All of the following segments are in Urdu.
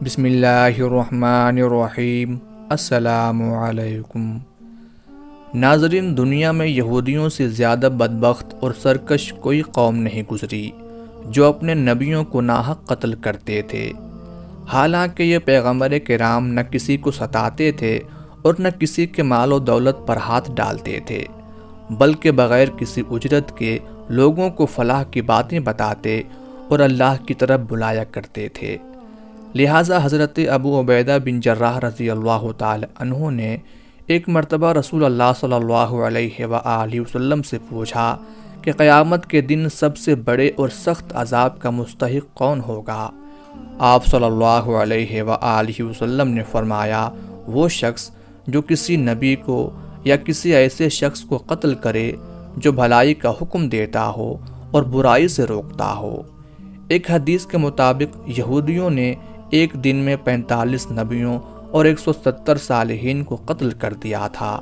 بسم اللہ الرحمن الرحیم۔ السلام علیکم ناظرین، دنیا میں یہودیوں سے زیادہ بدبخت اور سرکش کوئی قوم نہیں گزری جو اپنے نبیوں کو ناحق قتل کرتے تھے۔ حالانکہ یہ پیغمبر کرام نہ کسی کو ستاتے تھے اور نہ کسی کے مال و دولت پر ہاتھ ڈالتے تھے، بلکہ بغیر کسی اجرت کے لوگوں کو فلاح کی باتیں بتاتے اور اللہ کی طرف بلایا کرتے تھے۔ لہٰذا حضرت ابو عبیدہ بن جراح رضی اللہ تعالی عنہ نے ایک مرتبہ رسول اللہ صلی اللہ علیہ وآلہ وسلم سے پوچھا کہ قیامت کے دن سب سے بڑے اور سخت عذاب کا مستحق کون ہوگا؟ آپ صلی اللہ علیہ وآلہ وسلم نے فرمایا، وہ شخص جو کسی نبی کو یا کسی ایسے شخص کو قتل کرے جو بھلائی کا حکم دیتا ہو اور برائی سے روکتا ہو۔ ایک حدیث کے مطابق یہودیوں نے ایک دن میں 45 نبیوں اور 170 صالحین کو قتل کر دیا تھا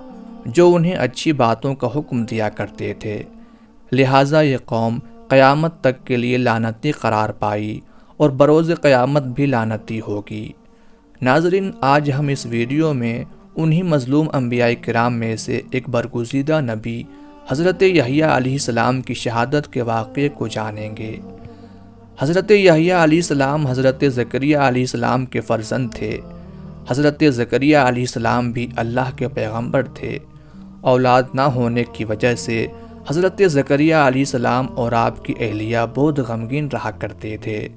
جو انہیں اچھی باتوں کا حکم دیا کرتے تھے۔ لہٰذا یہ قوم قیامت تک کے لیے لعنتی قرار پائی اور بروز قیامت بھی لعنتی ہوگی۔ ناظرین، آج ہم اس ویڈیو میں انہی مظلوم انبیاء کرام میں سے ایک برگزیدہ نبی حضرت یحییٰ علیہ السلام کی شہادت کے واقعے کو جانیں گے۔ حضرت یحییٰ علیہ السلام حضرت زکریا علیہ السلام کے فرزند تھے۔ حضرت زکریا علیہ السلام بھی اللہ کے پیغمبر تھے۔ اولاد نہ ہونے کی وجہ سے حضرت زکریا علیہ السلام اور آپ کی اہلیہ بہت غمگین رہا کرتے تھے۔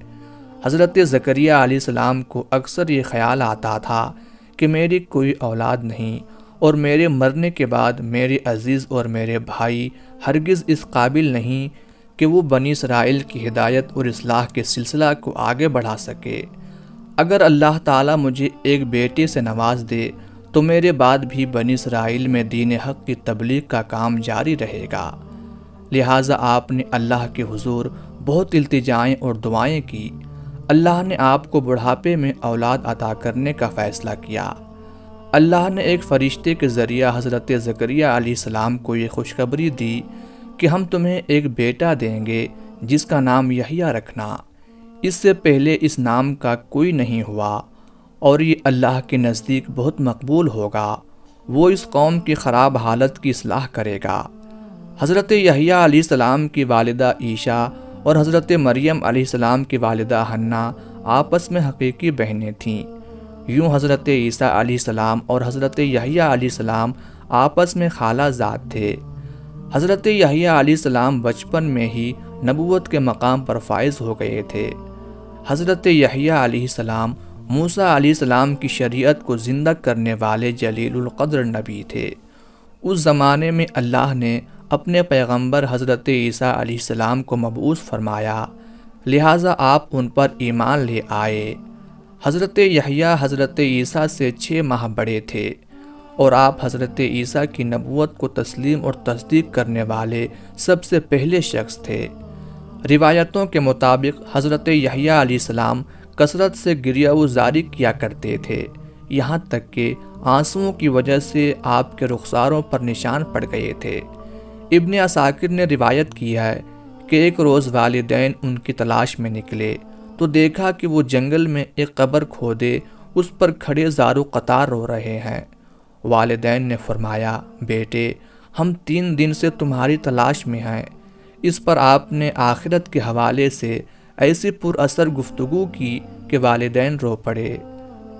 حضرت زکریا علیہ السلام کو اکثر یہ خیال آتا تھا کہ میری کوئی اولاد نہیں اور میرے مرنے کے بعد میرے عزیز اور میرے بھائی ہرگز اس قابل نہیں کہ وہ بنی اسرائیل کی ہدایت اور اصلاح کے سلسلہ کو آگے بڑھا سکے۔ اگر اللہ تعالیٰ مجھے ایک بیٹے سے نواز دے تو میرے بعد بھی بنی اسرائیل میں دین حق کی تبلیغ کا کام جاری رہے گا۔ لہٰذا آپ نے اللہ کے حضور بہت التجائیں اور دعائیں کی۔ اللہ نے آپ کو بڑھاپے میں اولاد عطا کرنے کا فیصلہ کیا۔ اللہ نے ایک فرشتے کے ذریعہ حضرت زکریا علیہ السلام کو یہ خوشخبری دی کہ ہم تمہیں ایک بیٹا دیں گے جس کا نام یحییٰ رکھنا۔ اس سے پہلے اس نام کا کوئی نہیں ہوا اور یہ اللہ کے نزدیک بہت مقبول ہوگا۔ وہ اس قوم کی خراب حالت کی اصلاح کرے گا۔ حضرت یحییٰ علیہ السلام کی والدہ عیشا اور حضرت مریم علیہ السلام کی والدہ حنا آپس میں حقیقی بہنیں تھیں۔ یوں حضرت عیسیٰ علیہ السلام اور حضرت یحییٰ علیہ السلام آپس میں خالہ زاد تھے۔ حضرت یحییٰ علیہ السلام بچپن میں ہی نبوت کے مقام پر فائز ہو گئے تھے۔ حضرت یحییٰ علیہ السلام موسیٰ علیہ السلام کی شریعت کو زندہ کرنے والے جلیل القدر نبی تھے۔ اس زمانے میں اللہ نے اپنے پیغمبر حضرت عیسیٰ علیہ السلام کو مبعوث فرمایا، لہٰذا آپ ان پر ایمان لے آئے۔ حضرت یحییٰ حضرت عیسیٰ سے 6 ماہ بڑے تھے اور آپ حضرت عیسیٰ کی نبوت کو تسلیم اور تصدیق کرنے والے سب سے پہلے شخص تھے۔ روایتوں کے مطابق حضرت یحییٰ علیہ السلام کثرت سے گریہ وزاری کیا کرتے تھے، یہاں تک کہ آنسوؤں کی وجہ سے آپ کے رخساروں پر نشان پڑ گئے تھے۔ ابن عساکر نے روایت کی ہے کہ ایک روز والدین ان کی تلاش میں نکلے تو دیکھا کہ وہ جنگل میں ایک قبر کھودے اس پر کھڑے زارو قطار رو رہے ہیں۔ والدین نے فرمایا، بیٹے، ہم 3 دن سے تمہاری تلاش میں ہیں۔ اس پر آپ نے آخرت کے حوالے سے ایسی پر اثر گفتگو کی کہ والدین رو پڑے۔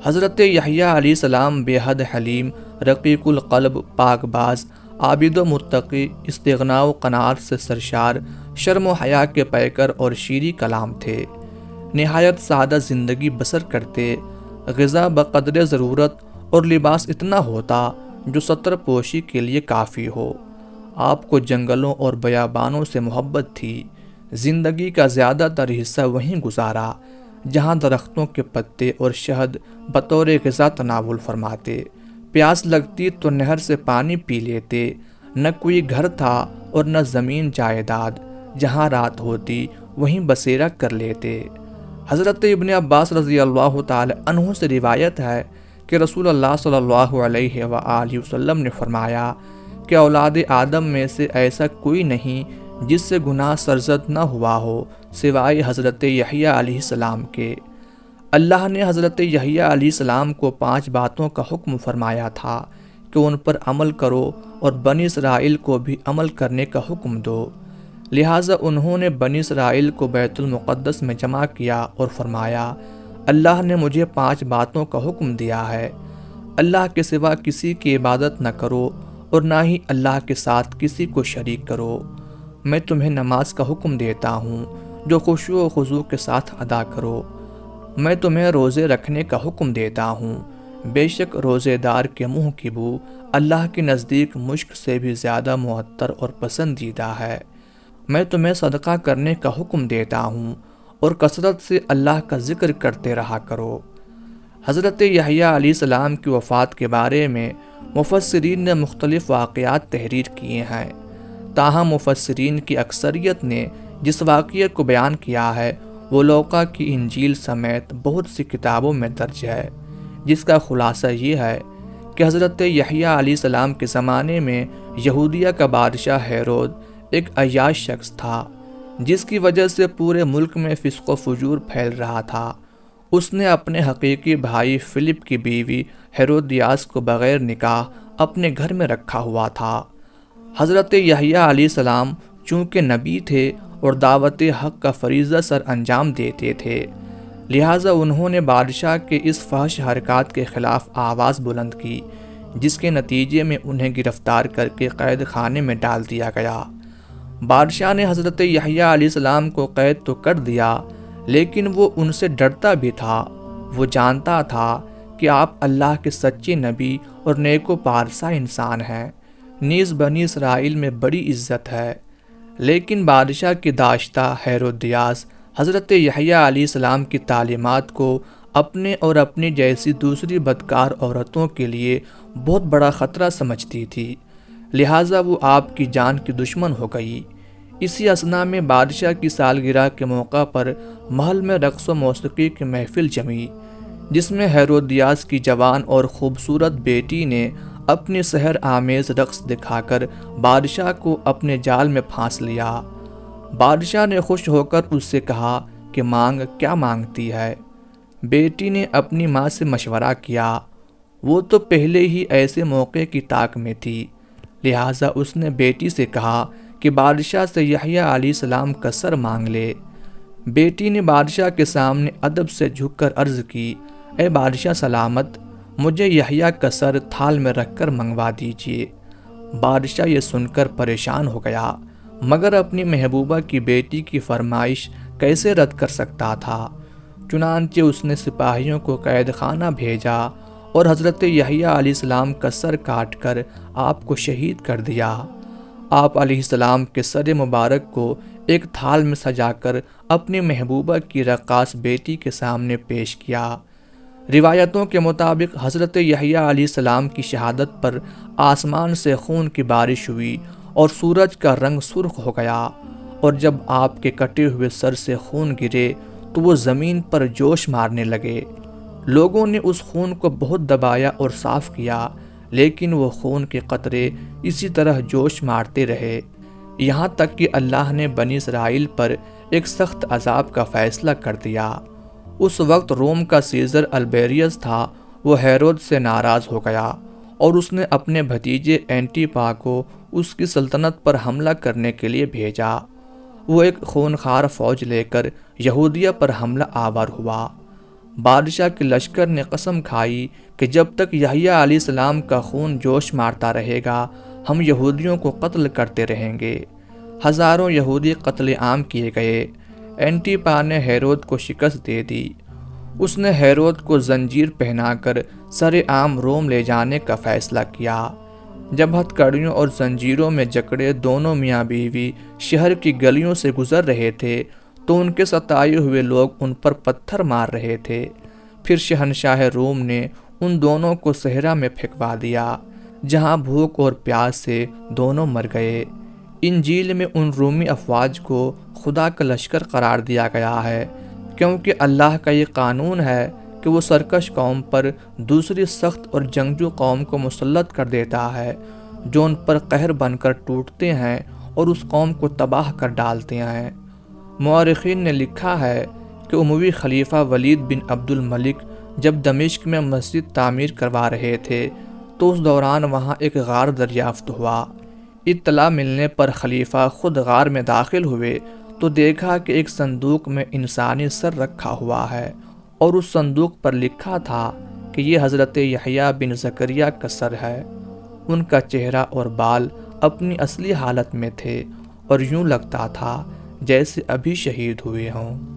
حضرت یحییٰ علیہ السلام بے حد حلیم، رقیق القلب، پاک باز، عابد و متقی، استغنا و قناعت سے سرشار، شرم و حیا کے پیکر اور شیریں کلام تھے۔ نہایت سادہ زندگی بسر کرتے، غذا بقدر ضرورت اور لباس اتنا ہوتا جو ستر پوشی کے لیے کافی ہو۔ آپ کو جنگلوں اور بیابانوں سے محبت تھی۔ زندگی کا زیادہ تر حصہ وہیں گزارا جہاں درختوں کے پتے اور شہد بطور غذا تناول فرماتے۔ پیاس لگتی تو نہر سے پانی پی لیتے۔ نہ کوئی گھر تھا اور نہ زمین جائیداد، جہاں رات ہوتی وہیں بسیرا کر لیتے۔ حضرت ابن عباس رضی اللہ تعالی عنہ سے روایت ہے کہ رسول اللہ صلی اللہ علیہ وآلہ وسلم نے فرمایا کہ اولاد آدم میں سے ایسا کوئی نہیں جس سے گناہ سرزد نہ ہوا ہو سوائے حضرت یحییٰ علیہ السلام کے۔ اللہ نے حضرت یحییٰ علیہ السلام کو 5 باتوں کا حکم فرمایا تھا کہ ان پر عمل کرو اور بنی اسرائیل کو بھی عمل کرنے کا حکم دو۔ لہٰذا انہوں نے بنی اسرائیل کو بیت المقدس میں جمع کیا اور فرمایا، اللہ نے مجھے 5 باتوں کا حکم دیا ہے۔ اللہ کے سوا کسی کی عبادت نہ کرو اور نہ ہی اللہ کے ساتھ کسی کو شریک کرو۔ میں تمہیں نماز کا حکم دیتا ہوں جو خشوع و خضوع کے ساتھ ادا کرو۔ میں تمہیں روزے رکھنے کا حکم دیتا ہوں، بے شک روزے دار کے منہ کی بو اللہ کے نزدیک مشک سے بھی زیادہ معطر اور پسندیدہ ہے۔ میں تمہیں صدقہ کرنے کا حکم دیتا ہوں اور کثرت سے اللہ کا ذکر کرتے رہا کرو۔ حضرت یحییٰ علیہ السلام کی وفات کے بارے میں مفسرین نے مختلف واقعات تحریر کیے ہیں، تاہم مفسرین کی اکثریت نے جس واقعے کو بیان کیا ہے وہ لوقا کی انجیل سمیت بہت سی کتابوں میں درج ہے، جس کا خلاصہ یہ ہے کہ حضرت یحییٰ علیہ السلام کے زمانے میں یہودیہ کا بادشاہ ہیرود ایک عیاش شخص تھا، جس کی وجہ سے پورے ملک میں فسق و فجور پھیل رہا تھا۔ اس نے اپنے حقیقی بھائی فلپ کی بیوی ہیرودیاس کو بغیر نکاح اپنے گھر میں رکھا ہوا تھا۔ حضرت یحییٰ علیہ السلام چونکہ نبی تھے اور دعوت حق کا فریضہ سر انجام دیتے تھے، لہٰذا انہوں نے بادشاہ کے اس فحش حرکات کے خلاف آواز بلند کی، جس کے نتیجے میں انہیں گرفتار کر کے قید خانے میں ڈال دیا گیا۔ بادشاہ نے حضرت یحییٰ علیہ السلام کو قید تو کر دیا، لیکن وہ ان سے ڈرتا بھی تھا۔ وہ جانتا تھا کہ آپ اللہ کے سچے نبی اور نیک و پارسا انسان ہیں، نیز بنی اسرائیل میں بڑی عزت ہے۔ لیکن بادشاہ کی داشتہ ہیرودیاس حضرت یحییٰ علیہ السلام کی تعلیمات کو اپنے اور اپنی جیسی دوسری بدکار عورتوں کے لیے بہت بڑا خطرہ سمجھتی تھی، لہٰذا وہ آپ کی جان کی دشمن ہو گئی۔ اسی اثنا میں بادشاہ کی سالگرہ کے موقع پر محل میں رقص و موسیقی کی محفل جمی، جس میں ہیرودیاس کی جوان اور خوبصورت بیٹی نے اپنی سحر آمیز رقص دکھا کر بادشاہ کو اپنے جال میں پھانس لیا۔ بادشاہ نے خوش ہو کر اس سے کہا کہ مانگ، کیا مانگتی ہے؟ بیٹی نے اپنی ماں سے مشورہ کیا، وہ تو پہلے ہی ایسے موقع کی طاق میں تھی، لہٰذا اس نے بیٹی سے کہا کہ بادشاہ سے یحییٰ علیہ السلام کا سر مانگ لے۔ بیٹی نے بادشاہ کے سامنے ادب سے جھک کر عرض کی، اے بادشاہ سلامت، مجھے یحییٰ کا سر تھال میں رکھ کر منگوا دیجیے۔ بادشاہ یہ سن کر پریشان ہو گیا، مگر اپنی محبوبہ کی بیٹی کی فرمائش کیسے رد کر سکتا تھا؟ چنانچہ اس نے سپاہیوں کو قید خانہ بھیجا اور حضرت یحییٰ علیہ السلام کا سر کاٹ کر آپ کو شہید کر دیا۔ آپ علیہ السلام کے سر مبارک کو ایک تھال میں سجا کر اپنی محبوبہ کی رقاص بیٹی کے سامنے پیش کیا۔ روایتوں کے مطابق حضرت یحییٰ علیہ السلام کی شہادت پر آسمان سے خون کی بارش ہوئی اور سورج کا رنگ سرخ ہو گیا، اور جب آپ کے کٹے ہوئے سر سے خون گرے تو وہ زمین پر جوش مارنے لگے۔ لوگوں نے اس خون کو بہت دبایا اور صاف کیا، لیکن وہ خون کے قطرے اسی طرح جوش مارتے رہے، یہاں تک کہ اللہ نے بنی اسرائیل پر ایک سخت عذاب کا فیصلہ کر دیا۔ اس وقت روم کا سیزر البیریس تھا، وہ ہیرود سے ناراض ہو گیا اور اس نے اپنے بھتیجے اینٹیپا کو اس کی سلطنت پر حملہ کرنے کے لیے بھیجا۔ وہ ایک خونخوار فوج لے کر یہودیہ پر حملہ آور ہوا۔ بادشاہ کے لشکر نے قسم کھائی کہ جب تک یحییٰ علیہ السلام کا خون جوش مارتا رہے گا، ہم یہودیوں کو قتل کرتے رہیں گے۔ ہزاروں یہودی قتل عام کیے گئے۔ اینٹیپا نے ہیرود کو شکست دے دی۔ اس نے ہیرود کو زنجیر پہنا کر سر عام روم لے جانے کا فیصلہ کیا۔ جب ہتھ کڑیوں اور زنجیروں میں جکڑے دونوں میاں بیوی شہر کی گلیوں سے گزر رہے تھے تو ان کے ستائے ہوئے لوگ ان پر پتھر مار رہے تھے۔ پھر شہنشاہ روم نے ان دونوں کو صحرا میں پھینکوا دیا، جہاں بھوک اور پیاس سے دونوں مر گئے۔ انجیل میں ان رومی افواج کو خدا کا لشکر قرار دیا گیا ہے، کیونکہ اللہ کا یہ قانون ہے کہ وہ سرکش قوم پر دوسری سخت اور جنگجو قوم کو مسلط کر دیتا ہے، جو ان پر قہر بن کر ٹوٹتے ہیں اور اس قوم کو تباہ کر ڈالتے ہیں۔ مورخین نے لکھا ہے کہ اموی خلیفہ ولید بن عبد الملک جب دمشق میں مسجد تعمیر کروا رہے تھے تو اس دوران وہاں ایک غار دریافت ہوا۔ اطلاع ملنے پر خلیفہ خود غار میں داخل ہوئے تو دیکھا کہ ایک صندوق میں انسانی سر رکھا ہوا ہے اور اس صندوق پر لکھا تھا کہ یہ حضرت یحییٰ بن زکریہ کا سر ہے۔ ان کا چہرہ اور بال اپنی اصلی حالت میں تھے اور یوں لگتا تھا جیسے ابھی شہید ہوئے ہوں۔